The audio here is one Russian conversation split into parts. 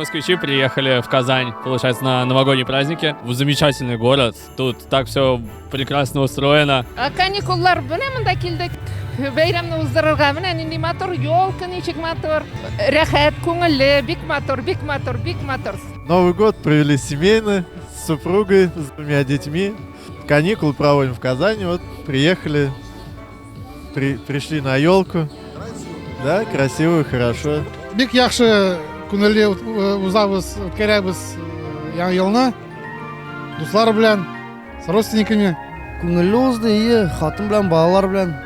москвичи приехали в Казань, получается, на новогодние праздники. В замечательный город. Тут так все прекрасно устроено. Каникуллар bilan mында keldik. Bayramni o'zdirarga bilan endi motor yo'lka nechik motor. Rahat, ko'ngilli, bek motor. Новый год провели семейно, с супругой, с двумя детьми. Каникулы проводим в Казани. Вот приехали, пришли на елку. Да, красиво, хорошо. Бик яхшы күңелле узабыз, үткәрәбез яңа елны. Дуслар белән, с родственниками. Күңелле узды, ие, хатын белән, балалар белән.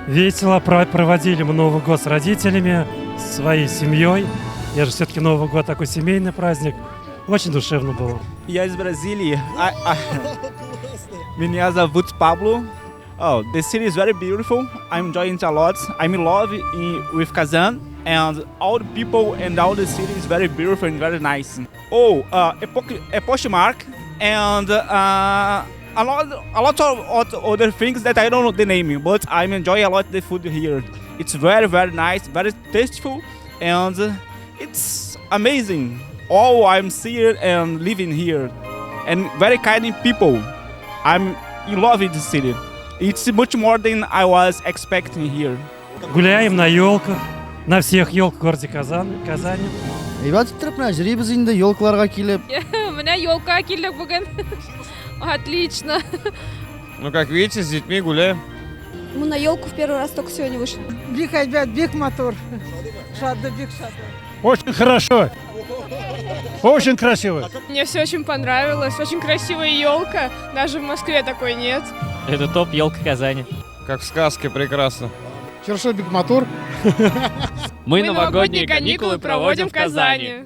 Весело проводили мы Новый год с родителями, с своей семьей. Я же все-таки Новый год такой семейный праздник. Очень душевно было. Я из Бразилии. Меня зовут Pablo. Oh, the city is very beautiful. I'm enjoying it a lot. I'm in love with Kazan, and all the people and all the city is very beautiful and very nice. Oh, a postmark and a lot of other things that I don't know the name, but I'm enjoying a lot the food here. It's very, very nice, very tasteful, and it's amazing. All I'm seeing and living here, and very kind people. I'm in love with the city. It's much more than I was expecting here. Гуляем на елках, на всех елках в городе Казани. Әйбәт иттереп менә җрибез инде елкаларга килеп. Менә елка килдек бүген. Отлично. Ну, как видите, с детьми гуляем. Мы на елку в первый раз только сегодня вышли. Бик әйбәт, бик мотор. Шадды, бик шадды. Очень хорошо. Очень красиво. Мне все очень понравилось. Очень красивая елка. Даже в Москве такой нет. Это топ елка Казани. Как в сказке, прекрасно. Хорошо, бик мотор. Мы новогодние каникулы проводим в Казани.